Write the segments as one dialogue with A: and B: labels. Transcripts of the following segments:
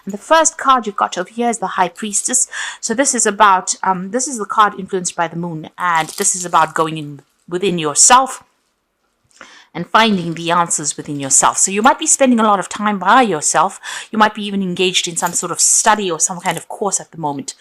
A: And the first card you've got over here is the High Priestess. So this is about, this is the card influenced by the moon, and this is about going in within yourself and finding the answers within yourself. So you might be spending a lot of time by yourself. You might be even engaged in some sort of study or some kind of course at the moment.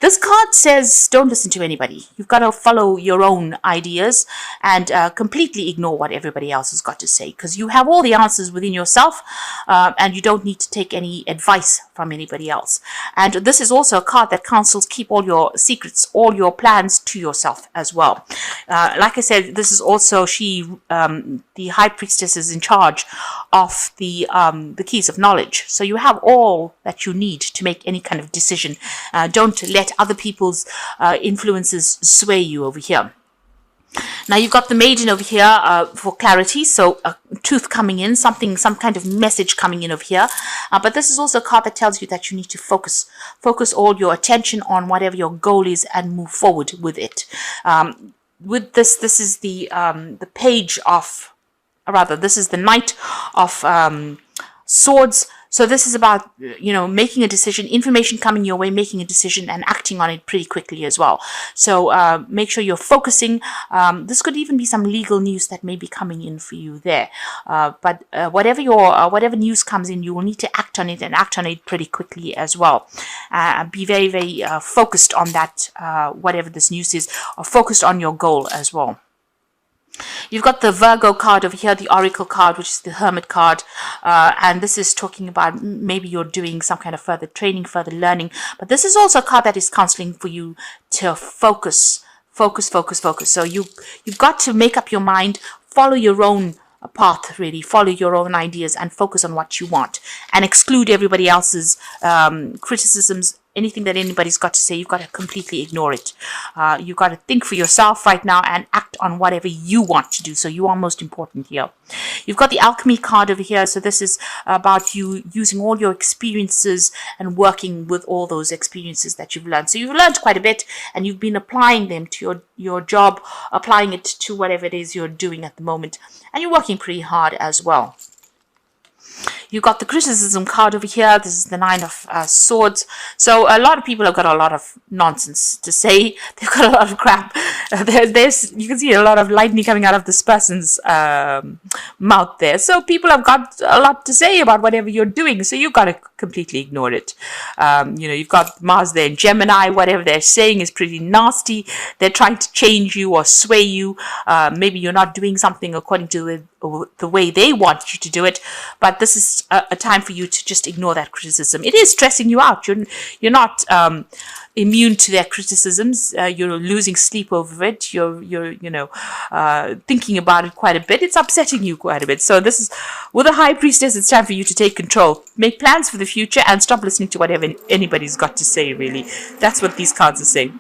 A: This card says don't listen to anybody. You've got to follow your own ideas and completely ignore what everybody else has got to say, because you have all the answers within yourself, and you don't need to take any advice from anybody else. And this is also a card that counsels keep all your secrets, all your plans to yourself as well. Like I said, this is also the High Priestess is in charge of the keys of knowledge. So you have all that you need to make any kind of decision. Don't let other people's influences sway you over here. Now you've got the Maiden over here for clarity, so truth coming in, some kind of message coming in over here. But this is also a card that tells you that you need to focus all your attention on whatever your goal is and move forward with it. With this is the page of, or rather, this is the Knight of Swords. So this is about, making a decision, information coming your way, making a decision and acting on it pretty quickly as well. So make sure you're focusing. This could even be some legal news that may be coming in for you there. But whatever news comes in, you will need to act on it and act on it pretty quickly as well. Be very, very focused on that, whatever this news is, or focused on your goal as well. You've got the Virgo card over here, the Oracle card, which is the Hermit card. And this is talking about maybe you're doing some kind of further training, further learning. But this is also a card that is counseling for you to focus. So you've got to make up your mind, follow your own path, really. Follow your own ideas and focus on what you want. And exclude everybody else's criticisms. Anything that anybody's got to say, you've got to completely ignore it. You've got to think for yourself right now and act on whatever you want to do. So you are most important here. You've got the Alchemy card over here. So this is about you using all your experiences and working with all those experiences that you've learned. So you've learned quite a bit and you've been applying them to your job, applying it to whatever it is you're doing at the moment. And you're working pretty hard as well. You've got the Criticism card over here. This is the Nine of Swords. So a lot of people have got a lot of nonsense to say. They've got a lot of crap. You can see a lot of lightning coming out of this person's mouth there. So people have got a lot to say about whatever you're doing. So you've got to completely ignore it. You've got Mars there in Gemini. Whatever they're saying is pretty nasty. They're trying to change you or sway you. Maybe you're not doing something according to the way they want you to do it. But this is a time for you to just ignore that criticism. It is stressing you out. You're not immune to their criticisms. You're losing sleep over it. You're thinking about it quite a bit. It's upsetting you quite a bit. So this is, with the High Priestess, it's time for you to take control. Make plans for the future and stop listening to whatever anybody's got to say, really. That's what these cards are saying.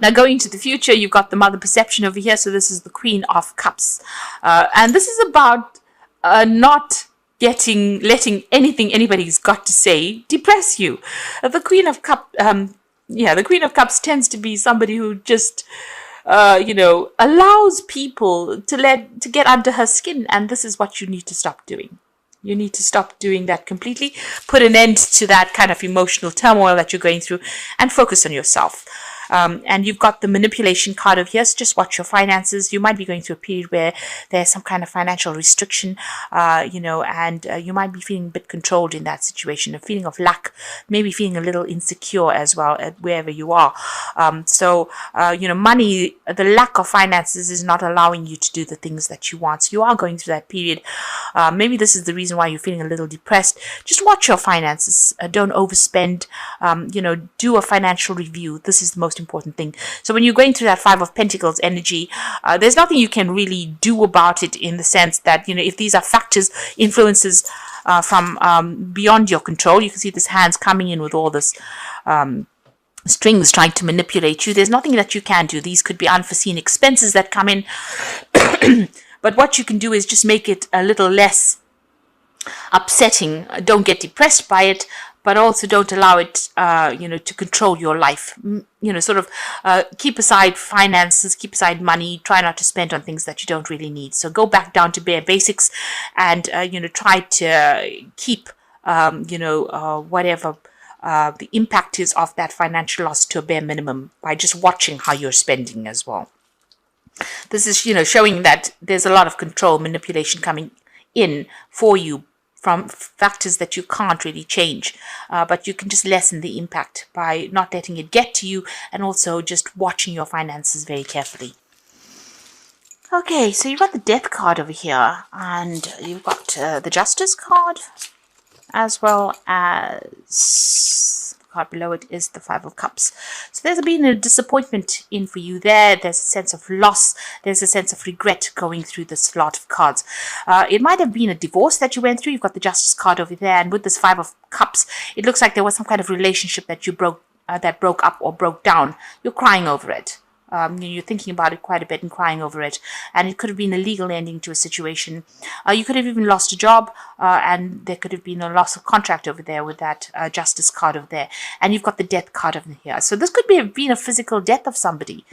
A: Now, going to the future, you've got the Mother Perception over here. So this is the Queen of Cups. And this is about not letting anything anybody's got to say depress you. The Queen of Cups tends to be somebody who just allows people to get under her skin, and this is what you need to stop doing. You need to stop doing that completely. Put an end to that kind of emotional turmoil that you're going through and focus on yourself. And you've got the Manipulation card over here. So just watch your finances. You might be going through a period where there's some kind of financial restriction, and you might be feeling a bit controlled in that situation, a feeling of lack, maybe feeling a little insecure as well at wherever you are. Money, the lack of finances is not allowing you to do the things that you want. So you are going through that period. Maybe this is the reason why you're feeling a little depressed. Just watch your finances. Don't overspend. Do a financial review. This is the most important thing. So when you're going through that Five of Pentacles energy, there's nothing you can really do about it, in the sense that, if these are factors, influences from beyond your control. You can see this hand's coming in with all this strings trying to manipulate you. There's nothing that you can do. These could be unforeseen expenses that come in. But what you can do is just make it a little less upsetting. Don't get depressed by it, but also don't allow it, to control your life. Keep aside finances, keep aside money, try not to spend on things that you don't really need. So go back down to bare basics and, try to keep whatever the impact is of that financial loss to a bare minimum by just watching how you're spending as well. This is, showing that there's a lot of control, manipulation coming in for you from factors that you can't really change, but you can just lessen the impact by not letting it get to you and also just watching your finances very carefully. Okay, so you've got the Death card over here, and you've got the Justice card, as well as the card below it is the Five of Cups. So there's been a disappointment in for you there. There's a sense of loss. There's a sense of regret going through this lot of cards. It might have been a divorce that you went through. You've got the Justice card over there, and with this Five of Cups, it looks like there was some kind of relationship that you broke up or broke down. You're crying over it. You're thinking about it quite a bit and crying over it, and it could have been a legal ending to a situation. You could have even lost a job, and there could have been a loss of contract over there with that Justice card over there, and you've got the Death card over here. So this could have been a physical death of somebody,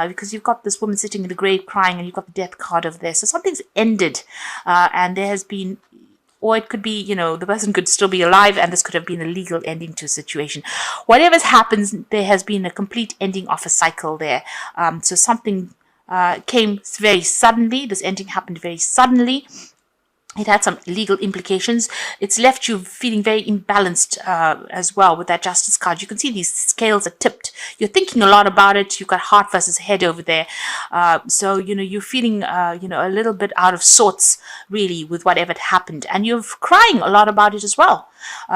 A: because you've got this woman sitting in the grave crying, and you've got the Death card over there. So something's ended, and there has been, or it could be, the person could still be alive, and this could have been a legal ending to a situation. Whatever's happens, there has been a complete ending of a cycle there. So something came very suddenly. This ending happened very suddenly. It had some legal implications. It's left you feeling very imbalanced as well with that Justice card. You can see these scales are tipped. You're thinking a lot about it. You've got heart versus head over there. So, you're feeling, a little bit out of sorts, really, with whatever had happened. And you're crying a lot about it as well.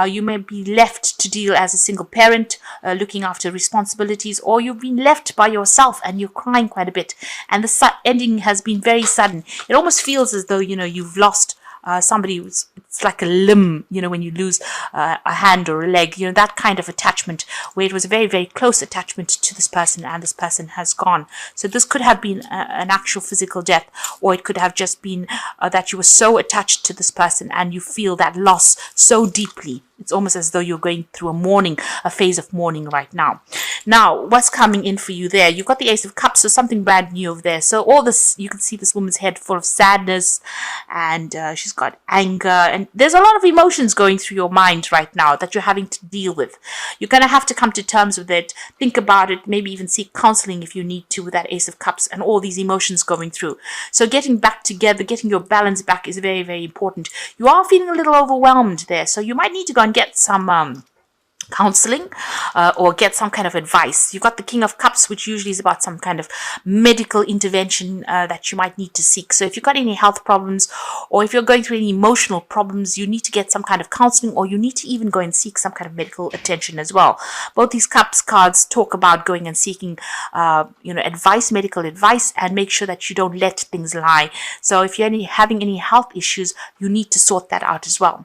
A: You may be left to deal as a single parent, looking after responsibilities, or you've been left by yourself and you're crying quite a bit. And the ending has been very sudden. It almost feels as though, you've lost somebody. It's like a limb, when you lose a hand or a leg, that kind of attachment where it was a very, very close attachment to this person and this person has gone. So this could have been an actual physical death, or it could have just been that you were so attached to this person and you feel that loss so deeply. It's almost as though you're going through a phase of mourning right now. Now, what's coming in for you there? You've got the Ace of Cups, so something brand new over there. So all this, you can see this woman's head full of sadness, and she's got anger, and there's a lot of emotions going through your mind right now that you're having to deal with. You're going to have to come to terms with it, think about it, maybe even seek counseling if you need to with that Ace of Cups and all these emotions going through. So getting back together, getting your balance back is very, very important. You are feeling a little overwhelmed there, so you might need to go and get some counseling or get some kind of advice. You've got the King of Cups, which usually is about some kind of medical intervention that you might need to seek. So if you've got any health problems, or if you're going through any emotional problems, you need to get some kind of counseling, or you need to even go and seek some kind of medical attention as well. Both these Cups cards talk about going and seeking advice, medical advice, and make sure that you don't let things lie. So if you're having any health issues, you need to sort that out as well.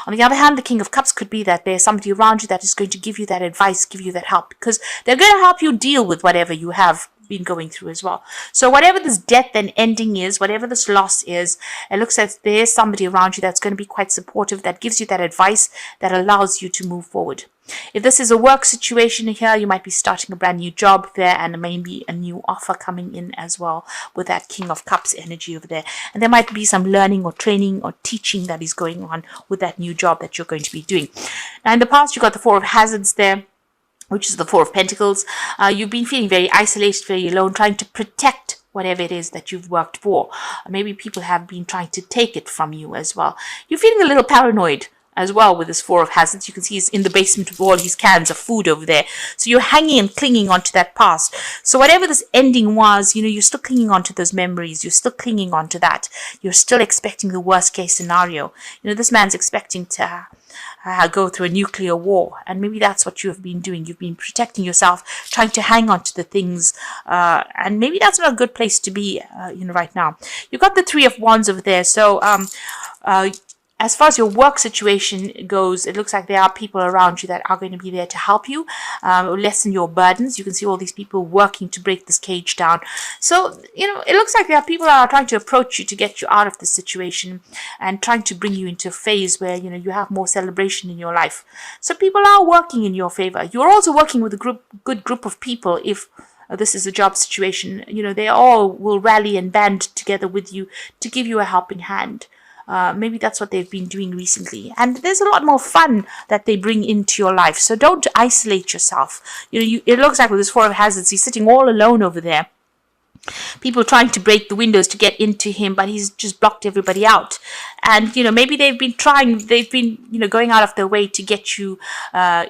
A: On the other hand, the King of Cups could be that there's somebody around you that is going to give you that advice, give you that help, because they're going to help you deal with whatever you have been going through as well. So whatever this death and ending is, whatever this loss is, it looks like there's somebody around you that's going to be quite supportive, that gives you that advice that allows you to move forward. If this is a work situation here, you might be starting a brand new job there, and maybe a new offer coming in as well with that King of Cups energy over there. And there might be some learning or training or teaching that is going on with that new job that you're going to be doing. Now, in the past, you got the Four of Hazards there, which is the Four of Pentacles. You've been feeling very isolated, very alone, trying to protect whatever it is that you've worked for. Maybe people have been trying to take it from you as well. You're feeling a little paranoid as well with this Four of Hazards. You can see he's in the basement with all his cans of food over there. So you're hanging and clinging onto that past. So whatever this ending was, you're still clinging onto those memories. You're still clinging onto that. You're still expecting the worst case scenario. This man's expecting to go through a nuclear war, and maybe that's what you have been doing. You've been protecting yourself, trying to hang on to the things, and maybe that's not a good place to be right now. You've got the Three of Wands over there. So as far as your work situation goes, it looks like there are people around you that are going to be there to help you, lessen your burdens. You can see all these people working to break this cage down. So, it looks like there are people that are trying to approach you to get you out of this situation and trying to bring you into a phase where, you have more celebration in your life. So people are working in your favor. You're also working with a good group of people. If this is a job situation, they all will rally and band together with you to give you a helping hand. Maybe that's what they've been doing recently. And there's a lot more fun that they bring into your life. So don't isolate yourself. It looks like with this Four of Hazards, he's sitting all alone over there. People trying to break the windows to get into him, but he's just blocked everybody out. And maybe they've been going out of their way to get you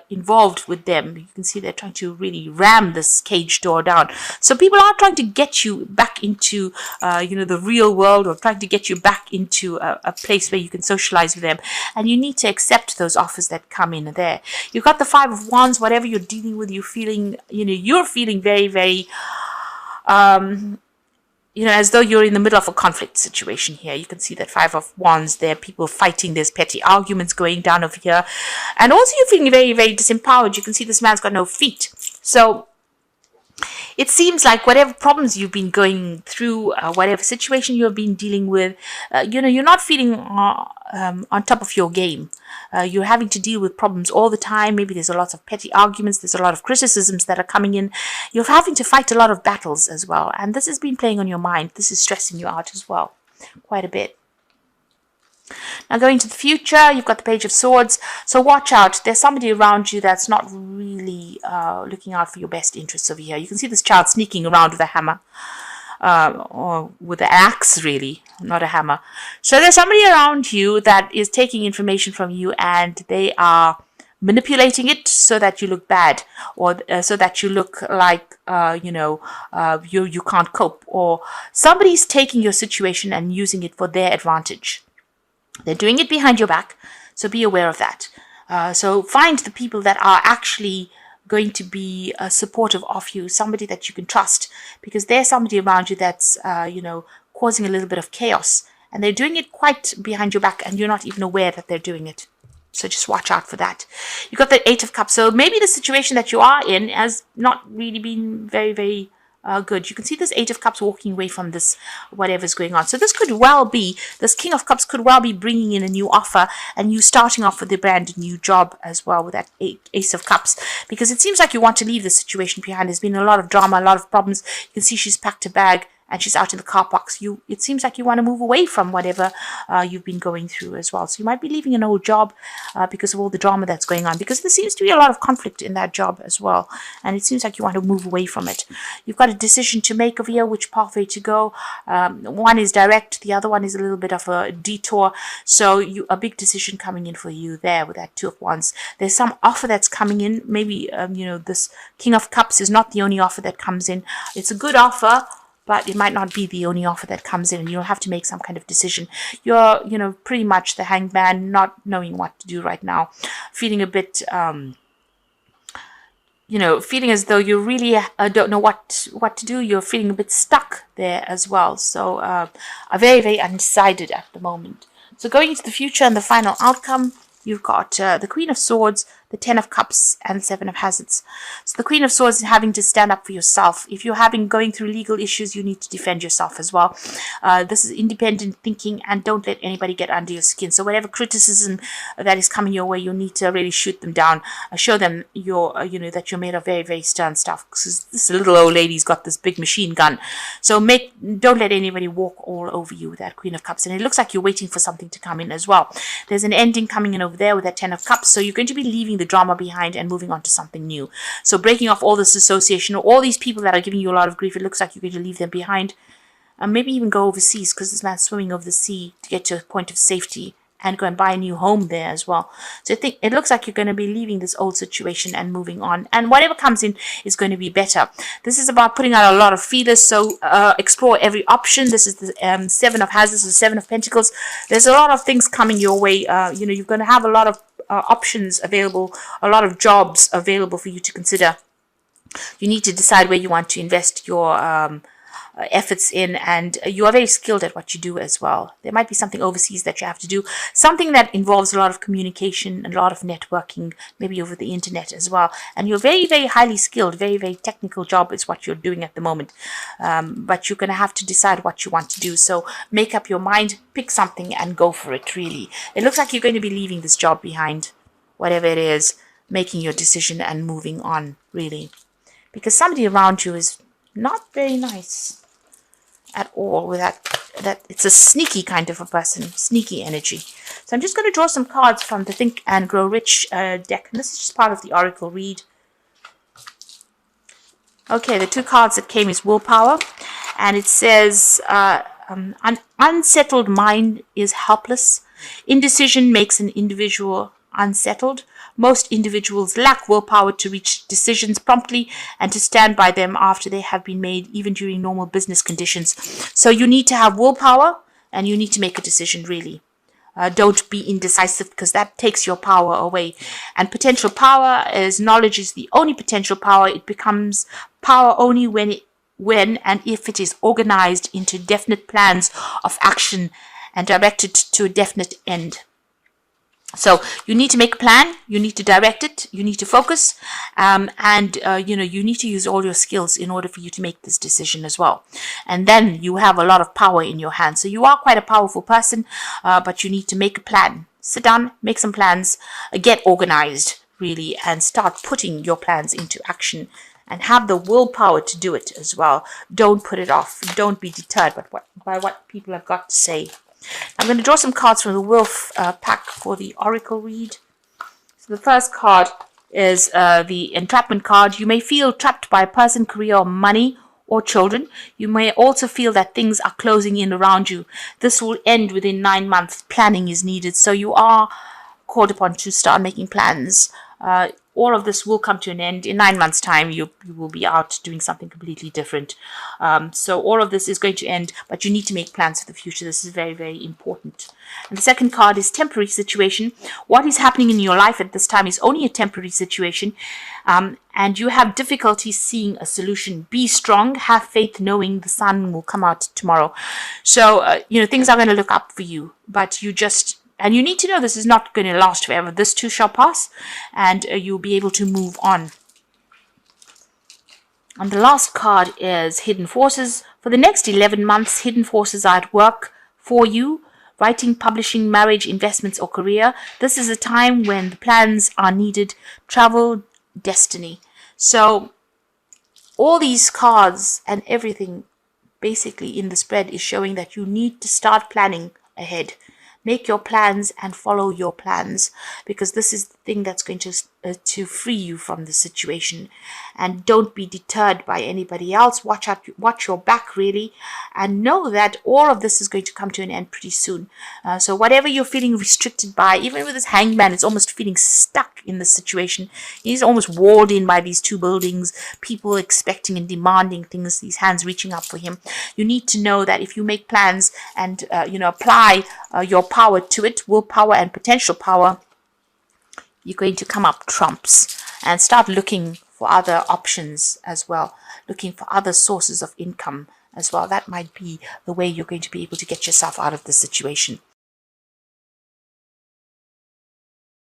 A: involved with them. You can see they're trying to really ram this cage door down. So people are trying to get you back into the real world, or trying to get you back into a place where you can socialize with them. And you need to accept those offers that come in there. You've got the Five of Wands. Whatever you're dealing with, you're feeling very, very as though you're in the middle of a conflict situation here. You can see that Five of Wands there, people fighting, there's petty arguments going down over here. And also you're feeling very, very disempowered. You can see this man's got no feet. So it seems like whatever problems you've been going through, whatever situation you've been dealing with, you're not feeling on top of your game. You're having to deal with problems all the time. Maybe there's a lot of petty arguments. There's a lot of criticisms that are coming in. You're having to fight a lot of battles as well. And this has been playing on your mind. This is stressing you out as well, quite a bit. Now going to the future, you've got the Page of Swords. So watch out. There's somebody around you that's not really looking out for your best interests over here. You can see this child sneaking around with a hammer. Or with an axe, really, not a hammer. So there's somebody around you that is taking information from you, and they are manipulating it so that you look bad, or so that you look like you can't cope, or somebody's taking your situation and using it for their advantage. They're doing it behind your back, so be aware of that. So find the people that are actually going to be supportive of you, somebody that you can trust, because there's somebody around you that's causing a little bit of chaos, and they're doing it quite behind your back, and you're not even aware that they're doing it. So just watch out for that. You've got the Eight of Cups. So maybe the situation that you are in has not really been very, very good. You can see this Eight of Cups walking away from this, whatever's going on. So this could well be, this King of Cups could well be bringing in a new offer, and you starting off with a brand new job as well with that Ace of Cups, because it seems like you want to leave the situation behind. There's been a lot of drama, a lot of problems. You can see she's packed a bag and she's out in the car parks. It seems like you want to move away from whatever you've been going through as well. So you might be leaving an old job because of all the drama that's going on, because there seems to be a lot of conflict in that job as well. And it seems like you want to move away from it. You've got a decision to make over here, which pathway to go. One is direct, the other one is a little bit of a detour. So a big decision coming in for you there with that Two of Wands. There's some offer that's coming in. Maybe, this King of Cups is not the only offer that comes in. It's a good offer, but it might not be the only offer that comes in, and you'll have to make some kind of decision. You're, pretty much the Hanged Man, not knowing what to do right now, feeling a bit, feeling as though you really don't know what to do. You're feeling a bit stuck there as well. So, are very, very undecided at the moment. So going into the future and the final outcome, you've got the Queen of Swords, the Ten of Cups, and the Seven of Hazards. So the Queen of Swords is having to stand up for yourself. If you're going through legal issues, you need to defend yourself as well. This is independent thinking, and don't let anybody get under your skin. So whatever criticism that is coming your way, you need to really shoot them down. Show them that you're made of very, very stern stuff. Because this little old lady's got this big machine gun. So don't let anybody walk all over you with that Queen of Cups. And it looks like you're waiting for something to come in as well. There's an ending coming in over there with that Ten of Cups. So you're going to be leaving the drama behind and moving on to something new. So breaking off all this association, or all these people that are giving you a lot of grief, it looks like you're going to leave them behind. And maybe even go overseas, because this man's swimming over the sea to get to a point of safety and go and buy a new home there as well. So I think it looks like you're going to be leaving this old situation and moving on. And whatever comes in is going to be better. This is about putting out a lot of feelers. So explore every option. This is the Seven of Hazards, the Seven of Pentacles. There's a lot of things coming your way. You're going to have a lot of options available, a lot of jobs available for you to consider. You need to decide where you want to invest your efforts in, and you are very skilled at what you do as well. There might be something overseas that you have to do, something that involves a lot of communication and a lot of networking, maybe over the internet as well. And you're very, very highly skilled, very, very technical job is what you're doing at the moment. But you're going to have to decide what you want to do. So make up your mind, pick something and go for it, really. It looks like you're going to be leaving this job behind, whatever it is, making your decision and moving on, really. Because somebody around you is not very nice. at all with that it's a sneaky kind of a person, sneaky energy. So I'm just going to draw some cards from the Think and Grow Rich deck, and this is just part of the Oracle read. Okay, the two cards that came is Willpower, and it says an unsettled mind is helpless. Indecision makes an individual unsettled. Most individuals lack willpower to reach decisions promptly and to stand by them after they have been made, even during normal business conditions. So you need to have willpower, and you need to make a decision, really. Don't be indecisive, because that takes your power away. And potential power, as knowledge is the only potential power, it becomes power only when and if it is organized into definite plans of action and directed to a definite end. So you need to make a plan, you need to direct it, you need to focus, and you need to use all your skills in order for you to make this decision as well. And then you have a lot of power in your hands. So you are quite a powerful person, but you need to make a plan. Sit down, make some plans, get organized, really, and start putting your plans into action. And have the willpower to do it as well. Don't put it off. Don't be deterred by what people have got to say. I'm going to draw some cards from the Wolf pack for the Oracle read. So the first card is the Entrapment card. You may feel trapped by a person, career, or money, or children. You may also feel that things are closing in around you. This will end within 9 months. Planning is needed. So you are called upon to start making plans. All of this will come to an end. In 9 months' time, you will be out doing something completely different. So all of this is going to end, but you need to make plans for the future. This is very, very important. And the second card is Temporary Situation. What is happening in your life at this time is only a temporary situation, and you have difficulty seeing a solution. Be strong. Have faith, knowing the sun will come out tomorrow. So, things are going to look up for you, but and you need to know this is not going to last forever. This too shall pass, and you'll be able to move on. And the last card is Hidden Forces. For the next 11 months, hidden forces are at work for you. Writing, publishing, marriage, investments, or career. This is a time when the plans are needed. Travel, destiny. So all these cards and everything basically in the spread is showing that you need to start planning ahead. Make your plans and follow your plans, because this is the thing that's going to free you from the situation. And don't be deterred by anybody else. Watch your back, really, and know that all of this is going to come to an end pretty soon. So whatever you're feeling restricted by, even with this Hangman, it's almost feeling stuck in the situation. He's almost walled in by these two buildings, people expecting and demanding things, these hands reaching up for him. You need to know that if you make plans and apply your power to it, willpower and potential power, you're going to come up trumps, and start looking for other options as well, looking for other sources of income as well. That might be the way you're going to be able to get yourself out of this situation.